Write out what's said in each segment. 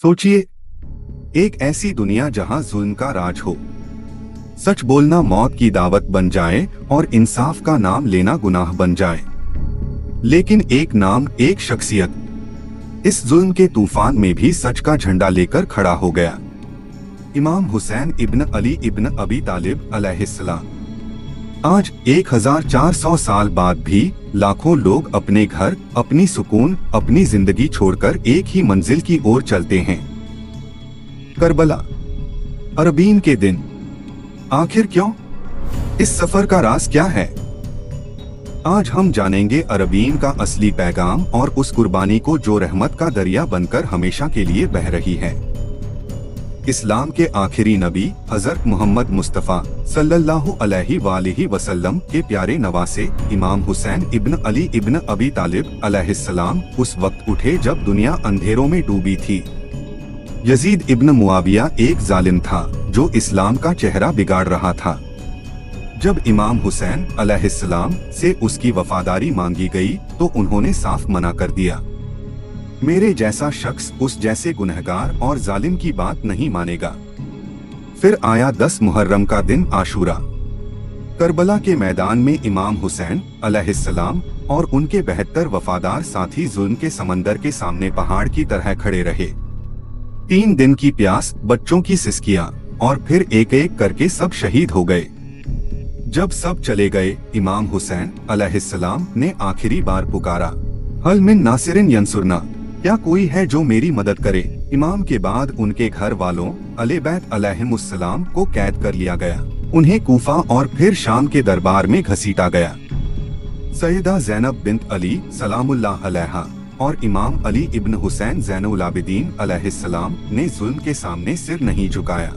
सोचिए, एक ऐसी दुनिया जहां जुल्म का राज हो, सच बोलना मौत की दावत बन जाए और इंसाफ का नाम लेना गुनाह बन जाए। लेकिन एक नाम, एक शख्सियत इस जुल्म के तूफान में भी सच का झंडा लेकर खड़ा हो गया। इमाम हुसैन इब्न अली इब्न अबी तालिब अलैहिस्सलाम। आज 1400 साल बाद भी लाखों लोग अपने घर, अपनी सुकून, अपनी जिंदगी छोड़कर एक ही मंजिल की ओर चलते हैं, करबला। अरबीन के दिन। आखिर क्यों? इस सफर का राज क्या है? आज हम जानेंगे अरबीन का असली पैगाम और उस कुर्बानी को जो रहमत का दरिया बनकर हमेशा के लिए बह रही है। इस्लाम के आखिरी नबी हजरत मोहम्मद मुस्तफ़ा सल्लल्लाहु अलैहि वसल्लम के प्यारे नवासे इमाम हुसैन इब्न अली इब्न अबी तालिब अलैहिस्सलाम उस वक्त उठे जब दुनिया अंधेरों में डूबी थी। यजीद इब्न मुआविया एक जालिम था जो इस्लाम का चेहरा बिगाड़ रहा था। जब इमाम हुसैन अलैहिस्सलाम से उसकी वफादारी मांगी गई तो उन्होंने साफ मना कर दिया, मेरे जैसा शख्स उस जैसे गुनहगार और जालिम की बात नहीं मानेगा। फिर आया 10 मुहर्रम का दिन आशूरा। करबला के मैदान में इमाम हुसैन अलैहिस्सलाम और उनके 72 वफादार साथी जुल्म के समंदर के सामने पहाड़ की तरह खड़े रहे। 3 दिन की प्यास, बच्चों की सिसकियां और फिर एक एक करके सब शहीद हो गए। जब सब चले गए, इमाम हुसैन अलैहिस्सलाम ने आखिरी बार पुकारा, हल मिन नासिरिन यंसुरना, क्या कोई है जो मेरी मदद करे? इमाम के बाद उनके घर वालों अहले बैत अलैहिमुस्सलाम को कैद कर लिया गया। उन्हें कूफा और फिर शाम के दरबार में घसीटा गया। सैयदा ज़ैनब बिन्त अली सलामुल्लाह अलैहा और इमाम अली इब्न हुसैन ज़ैनुल आबिदीन अलैहिस्सलाम ने जुल्म के सामने सिर नहीं झुकाया।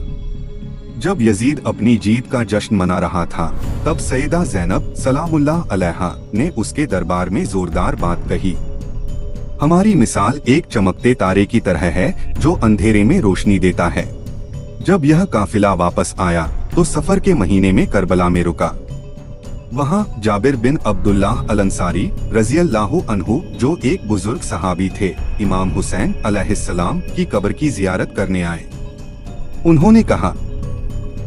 जब यजीद अपनी जीत का जश्न मना रहा था, तब सैयदा ज़ैनब सलामुल्लाह अलैहा ने उसके दरबार में जोरदार बात कही, हमारी मिसाल एक चमकते तारे की तरह है जो अंधेरे में रोशनी देता है। जब यह काफिला वापस आया तो सफर के महीने में करबला में रुका। वहाँ जाबिर बिन अब्दुल्लाह अल अंसारी रज़ियल्लाहु अन्हु, जो एक बुजुर्ग सहाबी थे, इमाम हुसैन अलैहिस्सलाम की कब्र की जियारत करने आए। उन्होंने कहा,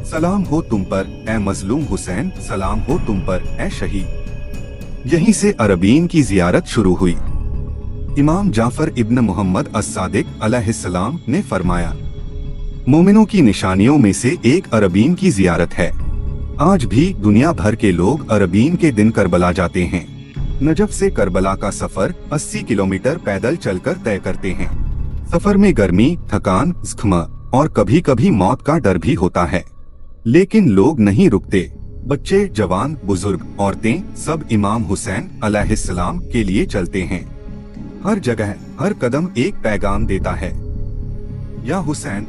सलाम हो तुम पर ए मजलूम हुसैन, सलाम हो तुम पर ए शहीद। यहीं से अरबीन की जियारत शुरू हुई। इमाम जाफर इब्न मोहम्मद अस-सादिक अलैहिस्सलाम ने फरमाया, मोमिनों की निशानियों में से एक अरबीन की जियारत है। आज भी दुनिया भर के लोग अरबीन के दिन करबला जाते हैं। नजफ से करबला का सफर 80 किलोमीटर पैदल चलकर तय करते हैं। सफर में गर्मी, थकान, ज़ख्म और कभी कभी मौत का डर भी होता है, लेकिन लोग नहीं रुकते। बच्चे, जवान, बुजुर्ग, औरतें सब इमाम हुसैन अलैहिस्सलाम के लिए चलते हैं। हर जगह, हर कदम एक पैगाम देता है, या हुसैन,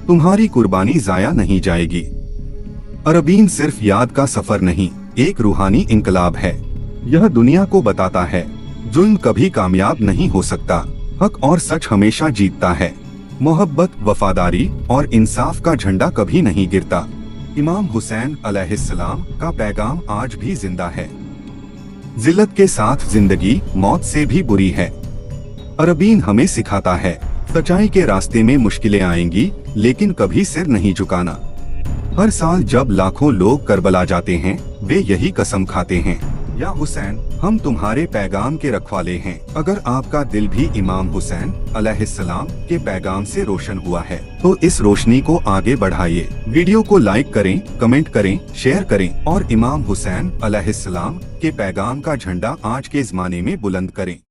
तुम्हारी कुर्बानी जाया नहीं जाएगी। अरबीन सिर्फ याद का सफर नहीं, एक रूहानी इनकलाब है। यह दुनिया को बताता है, जुल्म कभी कामयाब नहीं हो सकता, हक और सच हमेशा जीतता है। मोहब्बत, वफादारी और इंसाफ का झंडा कभी नहीं गिरता। इमाम हुसैन अलैहिस्सलाम का पैगाम आज भी जिंदा है। जिल्लत के साथ जिंदगी मौत से भी बुरी है। अरबीन हमें सिखाता है, सच्चाई के रास्ते में मुश्किलें आएंगी, लेकिन कभी सिर नहीं झुकाना। हर साल जब लाखों लोग करबला जाते हैं, वे यही कसम खाते हैं, या हुसैन, हम तुम्हारे पैगाम के रखवाले हैं। अगर आपका दिल भी इमाम हुसैन अलैहिस्सलाम के पैगाम से रोशन हुआ है, तो इस रोशनी को आगे बढ़ाइए। वीडियो को लाइक करें, कमेंट करें, शेयर करें और इमाम हुसैन अलैहिस्सलाम के पैगाम का झंडा आज के ज़माने में बुलंद करें।